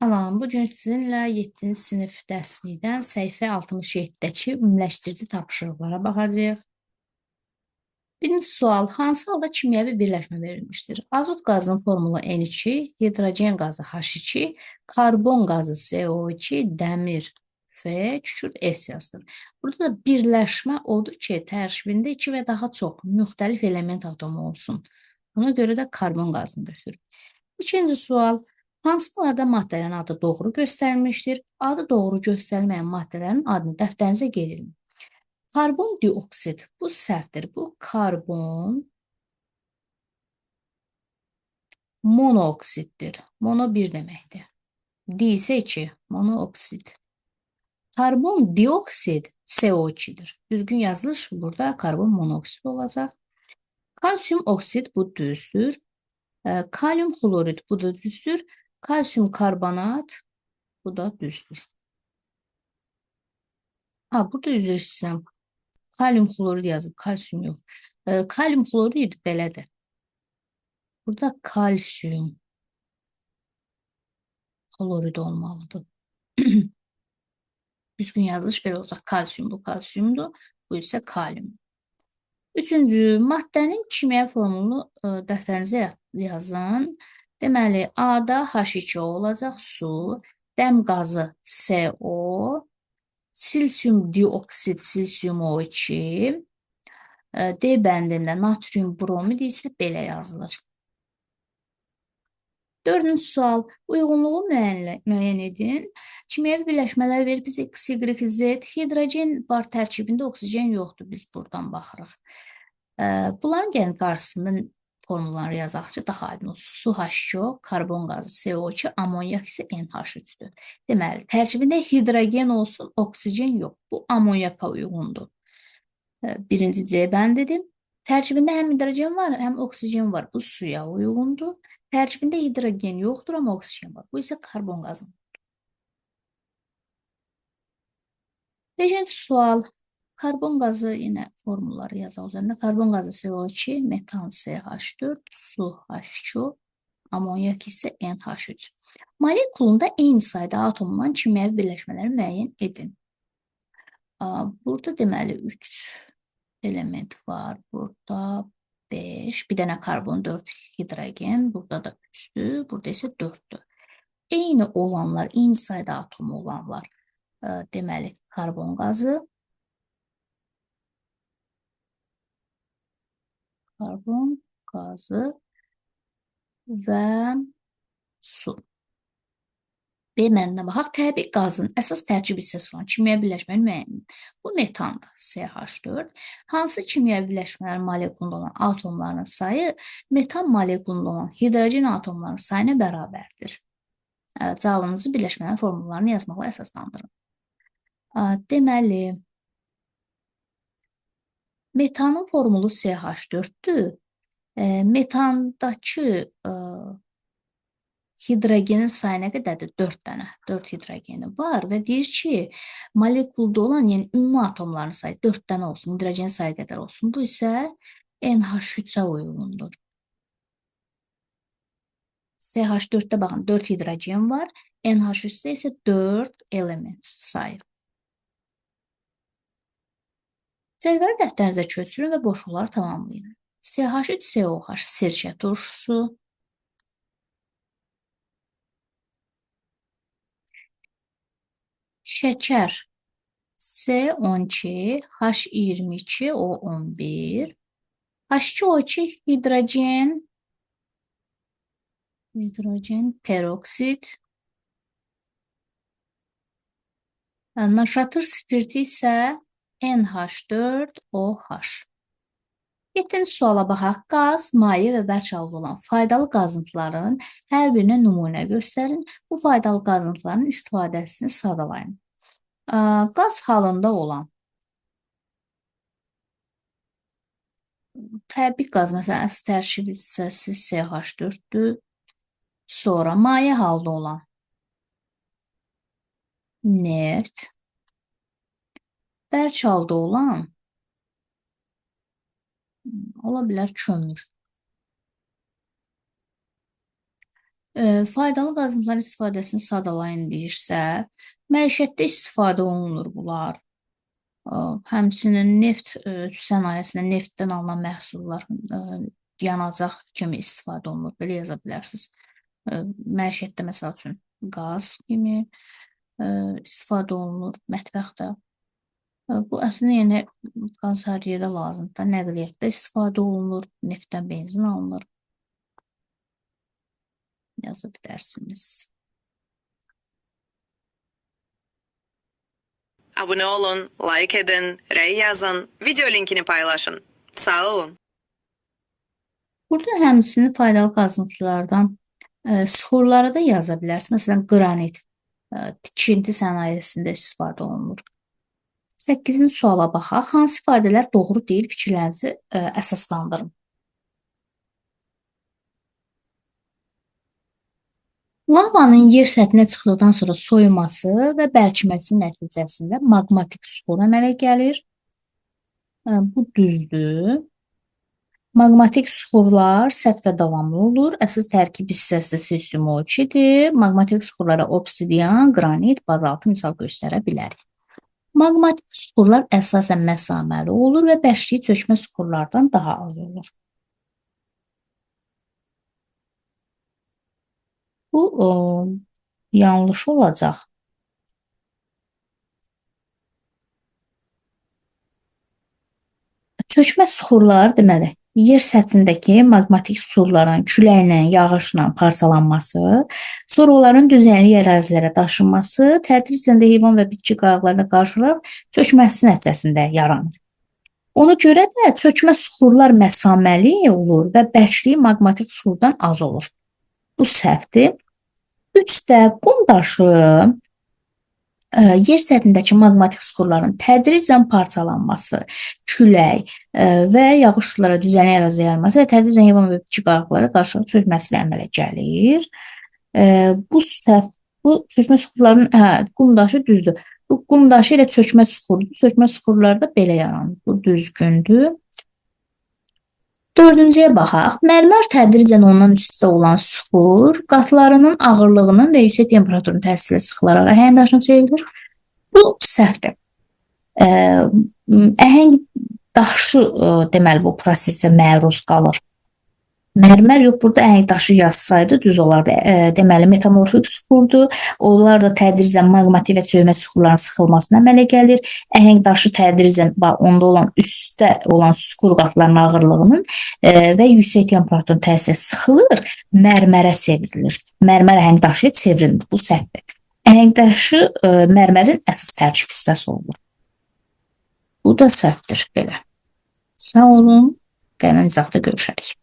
Salam, bu gün sizinlə 7-ci sinif dərslikdən səhifə 67-dəki ümumiləşdirici tapşırıqlara baxacağıq. Birinci sual, hansı halda kimyəvi birləşmə verilmişdir? Azot qazının formulu N2, hidrogen qazı H2, karbon qazı CO2, dəmir F, kükürt S yazılır. Burada da birləşmə odur ki, tərkibində 2 və daha çox müxtəlif element atomu olsun. Buna görə də karbon qazını götürürük. İkinci sual, hansılarda maddələrin adı doğru göstərilmişdir? Adı doğru göstərilməyən maddələrin adını dəftərinizə qeyd edin. Karbon dioksid, bu səhvdir. Bu karbon monooksiddir. Mono bir deməkdir. Di isə 2, monooksid. Karbon dioksid CO2'dir. Düzgün yazılış burada karbon monoksid olacaq. Kalsiyum oksid bu düzdür. Kalium klorid bu da düzdür. Kalsiyum karbonat bu da düzdür. Burada üzr istəyirəm. Kalium klorid yazıb, kalsiyum yox. Kalium klorid belədir. Burada kalsiyum klorid olmalıdır. Düzgün yazılış belə olacaq. Kalsiyum bu kalsiyumdur. Bu isə kalium. Üçüncü, maddənin kimya formulunu dəftərinizə yazın. Deməli, A-da H2O olacaq, su, dəm qazı CO, silsium dioksid, silsium O2, D bəndində natrium bromid isə belə yazılır. Dördüncü sual, uyğunluğu müəyyən edin. Kimyəvi birləşmələr verib bizə X, Y, Z, hidrogen var tərkibində, oksigen yoxdur. Biz buradan baxırıq. Bunların gəlin qarşısında formulları yazaq ki, daha aydın olsun. Su H2O, karbon qazı CO2, amonyak isə NH3-dür. Deməli, tərkibində hidrogen olsun, oksigen yox. Bu amonyaka uyğundur. Birinci C bəndidir. Tərkibində həm hidrogen var, həm oksigen var. Bu suya uyğundur. Tərkibində hidrogen yoxdur, amma oksigen var. Bu isə karbon qazıdır. Beşinci sual. Karbon qazı yenə formulları yazaq üzərində. Karbon qazı CO2, metan CH4, su H2O, amonyak isə NH3. Molekulunda eyni sayda atomdan kimyəvi birləşmələri müəyyən edin. Burada deməli 3 element var. Burada 5, bir dənə karbon, 4 hidrogen, burada da 3'dür, burada isə 4'dür. Eyni olanlar, eyni sayda atomu olanlar, deməli karbon qazı, və su. B məndən baxaq, təbii qazın əsas tərkib hissəsi olan kimyəvi birləşmənin müəyyən. Bu metandır, CH4. Hansı kimyəvi birləşmələrin molekulunda olan atomlarının sayı metan molekulunda olan hidrogen atomlarının sayına bərabərdir? Cavabınızı birləşmələrin formullarını yazmaqla əsaslandırın. Deməli, metanın formulu CH4'dür. Metandakı hidrogenin sayı nə qədərdir? 4 dənə. 4 hidrogeni var və deyir ki, molekulda olan, yəni ümumi atomların sayı 4 dənə olsun, hidrogen sayı qədər olsun. Bu isə NH3-ə uyğundur. CH4'də baxın, 4 hidrogen var. NH3'də isə 4 element sayı. Cədvəli dəftərinizə köçürün və boşluqları tamamlayın. CH3COH sirkə turşusu, şəkər C12, H22, O11, H2O2 hidrogen peroksid, naşatır spirti isə NH4OH. 7-ci suala baxaq. Qaz, maye və bərk halda olan faydalı qazıntıların hər birinə nümunə göstərin. Bu faydalı qazıntıların istifadəsini sadalayın. Qaz halında olan təbii qaz, məsələn, əsas tərkib hissəsi CH4'dür. Sonra maye halda olan neft, bərk halda olan ola bilər kömür. Faydalı qazıntıların istifadəsini sadalayın deyirsə, məişətdə istifadə olunur bunlar. Həmçinin neft sənayesində neftdən alınan məhsullar yanacaq kimi istifadə olunur. Belə yaza bilərsiniz. Məişətdə məsəl üçün qaz kimi istifadə olunur mətbəxdə. Bu əslində yəni qaz hər yerdə lazımdır. Nəqliyyatda istifadə olunur, neftdən benzin alınır. Yaza bilərsiniz. Abone olun, like edin, rey yazın, video linkini paylaşın. Sağ olun. Burada həmçinin faydalı qazıntılardan suxurları da yaza bilərsiniz. Məsələn, qranit tikinti sənayesində istifadə olunur. 8-ci suala baxaq. Hansı ifadələr doğru deyil, fikirlərinizi əsaslandırın. Lavanın yer səthinə çıxdıqdan sonra soyuması və bərkiməsi nəticəsində maqmatik suxur əmələ gəlir. Bu düzdür. Maqmatik suxurlar sərt və davamlı olur. Əsas tərkib hissəsi silisium oksididir. Maqmatik suxurlara obsidian, qranit, bazaltı misal göstərə bilərik. Maqmatik suxurlar əsasən məsaməli olur və bəşliyi çökmə suxurlardan daha az olur. Bu yanlış olacaq. Çökmə suxurları deməli, yer səthindəki maqmatik suxurların küləklə, yağışla parçalanması, sonra onların düzənlik ərazilərə daşınması, tədricən də heyvan və bitki qayğılarına qarşı çökməsi nəticəsində yaranır. Ona görə də çökmə suxurlar məsaməli olur və bərkliyi maqmatik suxurdan az olur. Bu səhvdir. 3-də qum daşı yer səthindəki maqmatik suxurların tədricən parçalanması, külək və yağış sulara düzənlik əraziyə yayılması və tədricən heyvan və bitki qayğılara qarşı çökməsi ilə əmələ gəlir. Bu çökmə suxurlarının qum daşı düzdür. Bu qum daşı ilə çökmə suxurudur. Çökmə suxurları da belə yaranır. Bu düzgündür. 4-cüyə baxaq. Mərmər tədricən ondan üstdə olan suxur qatlarının ağırlığının və yüksək temperaturun təsirilə sıxılaraq əhəng daşına çevrilir. Bu səhvdir. Əhəng daşı deməli bu prosesə məruz qalır. Mərmər yox, burada əhəng daşı yazsaydı düz olardı. Deməli, metamorfik suxurdur. Onlar da tədricən maqmatik və çökmə suxurların sıxılmasına əmələ gəlir. Əhəng daşı tədricən onda olan üstdə olan suxur qatlarının ağırlığının və yüksək temperaturun təsirlə sıxılır, mərmərə çevrilir. Mərmər əhəng daşıya çevrilir. Bu səhvdir. Əhəng daşı mərmərin əsas tərkib hissəsi olur. Bu da səhvdir belə. Sağ olun. Gələn izahda görüşərik.